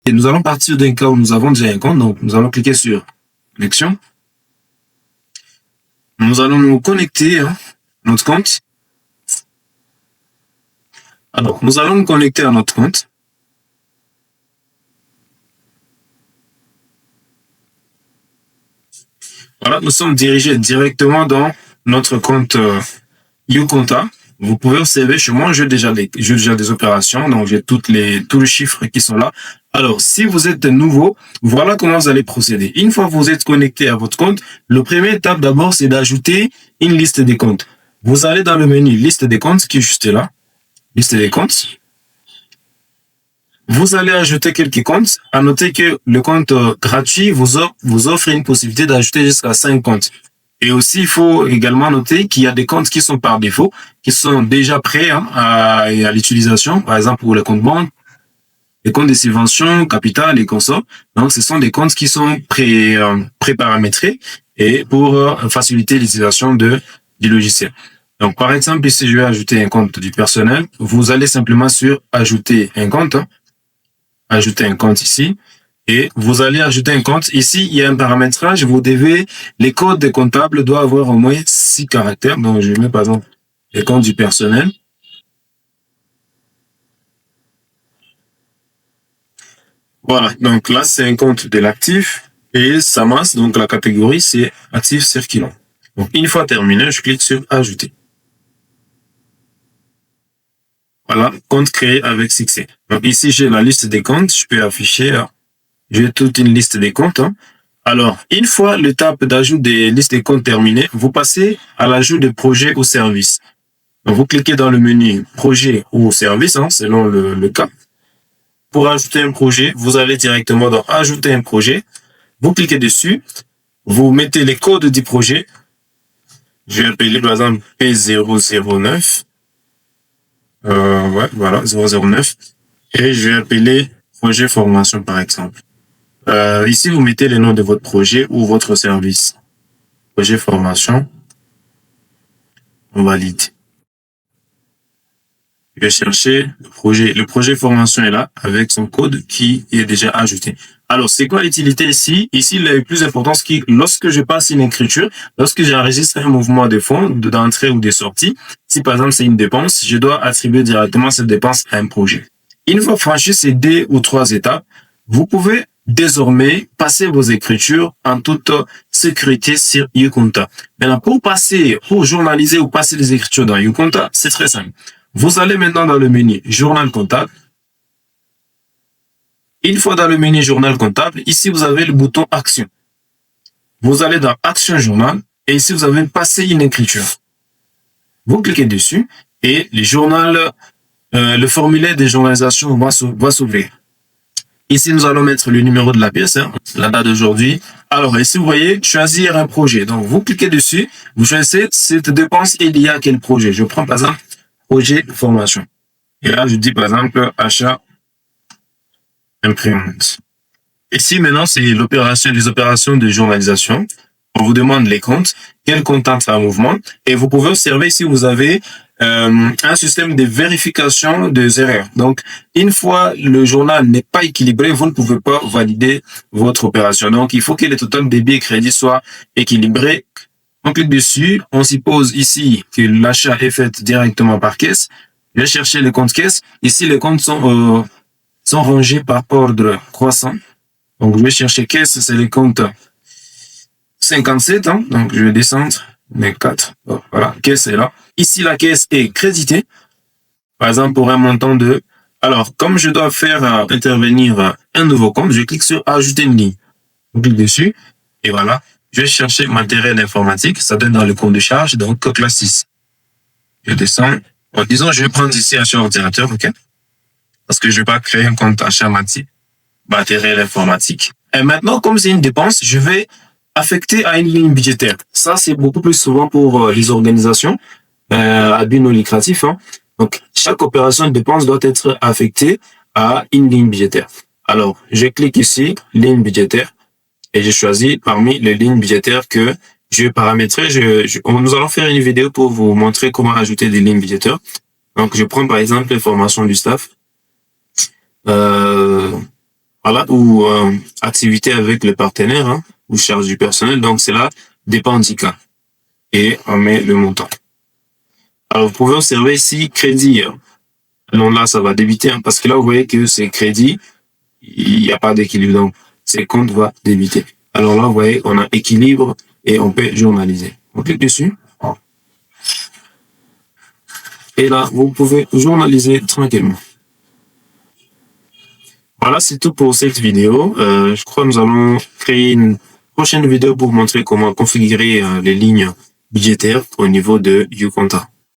Et nous allons partir d'un cas où nous avons déjà un compte. Donc, nous allons cliquer sur connexion. Nous allons nous connecter à notre compte. Alors, nous allons nous connecter à notre compte. Voilà, nous sommes dirigés directement dans notre compte YouConta. Vous pouvez observer chez moi, j'ai déjà des opérations, donc j'ai tous les chiffres qui sont là. Alors, si vous êtes nouveau, voilà comment vous allez procéder. Une fois que vous êtes connecté à votre compte, le premier étape d'abord, c'est d'ajouter une liste des comptes. Vous allez dans le menu liste des comptes qui est juste là, liste des comptes. Vous allez ajouter quelques comptes. À noter que le compte gratuit vous offre une possibilité d'ajouter jusqu'à 5 comptes. Et aussi, il faut également noter qu'il y a des comptes qui sont par défaut, qui sont déjà prêts à l'utilisation. Par exemple, pour les comptes banques, les comptes de subvention, capital et consorts. Donc, ce sont des comptes qui sont pré-paramétrés et pour faciliter l'utilisation du logiciel. Donc, par exemple, ici, je vais ajouter un compte du personnel. Vous allez simplement sur ajouter un compte. Ajouter un compte ici. Et vous allez ajouter un compte. Ici, il y a un paramétrage. Les codes comptables doivent avoir au moins 6 caractères. Donc, je mets par exemple les comptes du personnel. Voilà. Donc là, c'est un compte de l'actif et sa masse. Donc, la catégorie, c'est actif circulant. Donc, une fois terminé, je clique sur ajouter. Voilà. Compte créé avec succès. Donc, ici, j'ai la liste des comptes. Je peux afficher, j'ai toute une liste des comptes. Alors, une fois l'étape d'ajout des listes des comptes terminée, vous passez à l'ajout de projets ou services. Donc, vous cliquez dans le menu projet ou service, selon le cas. Pour ajouter un projet, vous allez directement dans ajouter un projet. Vous cliquez dessus. Vous mettez les codes du projet. Je vais appeler par exemple P009. Voilà, 009. Et je vais appeler projet formation par exemple. Ici, vous mettez le nom de votre projet ou votre service. Projet formation. On valide. Je vais chercher le projet. Le projet formation est là avec son code qui est déjà ajouté. Alors, c'est quoi l'utilité ici? Ici, le plus important, c'est que lorsque je passe une écriture, lorsque j'enregistre un mouvement de fonds, d'entrée ou de sortie, si par exemple c'est une dépense, je dois attribuer directement cette dépense à un projet. Une fois franchi ces 2 ou 3 étapes, vous pouvez désormais passer vos écritures en toute sécurité sur YouConta. Maintenant, pour journaliser ou passer les écritures dans YouConta, c'est très simple. Vous allez maintenant dans le menu journal comptable. Une fois dans le menu journal comptable, ici vous avez le bouton action. Vous allez dans action journal et ici vous avez passé une écriture. Vous cliquez dessus et le formulaire de journalisation va s'ouvrir. Ici, nous allons mettre le numéro de la pièce, la date d'aujourd'hui. Alors, ici, vous voyez, choisir un projet. Donc, vous cliquez dessus, vous choisissez cette dépense et il y a quel projet. Je prends par exemple projet formation. Et là, je dis par exemple achat imprimante. Ici, maintenant, c'est les opérations de journalisation. On vous demande les comptes, quel compte entre en mouvement. Et vous pouvez observer si vous avez un système de vérification des erreurs. Donc, une fois le journal n'est pas équilibré, vous ne pouvez pas valider votre opération. Donc, il faut que le total débit et crédit soit équilibré. On clique dessus, on suppose ici que l'achat est fait directement par caisse. Je vais chercher les comptes caisse. Ici, les comptes sont rangés par ordre croissant. Donc, je vais chercher caisse, c'est les comptes 57. Donc, je vais descendre les 4. Voilà, caisse est là. Ici, la caisse est créditée. Par exemple, pour un montant de... Alors, comme je dois faire intervenir un nouveau compte, je clique sur ajouter une ligne. Je clique dessus et voilà. Je vais chercher matériel informatique. Ça donne dans le compte de charge, donc classe 6. Je descends. Bon, disons, je vais prendre ici achat ordinateur, ok? Parce que je vais pas créer un compte achat matériel informatique. Et maintenant, comme c'est une dépense, je vais affecter à une ligne budgétaire. Ça, c'est beaucoup plus souvent pour les organisations à but non lucratif. Donc, chaque opération de dépense doit être affectée à une ligne budgétaire. Alors, je clique ici, ligne budgétaire, et je choisis parmi les lignes budgétaires que je vais paramétrer. Nous allons faire une vidéo pour vous montrer comment ajouter des lignes budgétaires. Donc, je prends par exemple les formations du staff. Voilà, ou activité avec le partenaire, hein, ou charge du personnel. Donc, c'est là, dépenses cas. Et on met le montant. Alors, vous pouvez observer ici, crédit. Donc là, ça va débiter, hein, parce que là, vous voyez que c'est crédit, il n'y a pas d'équilibre. Donc, ces comptes va débiter. Alors là, vous voyez, on a équilibre et on peut journaliser. On clique dessus. Et là, vous pouvez journaliser tranquillement. Voilà, c'est tout pour cette vidéo. Je crois que nous allons créer une prochaine vidéo pour vous montrer comment configurer les lignes budgétaires au niveau de YouConta.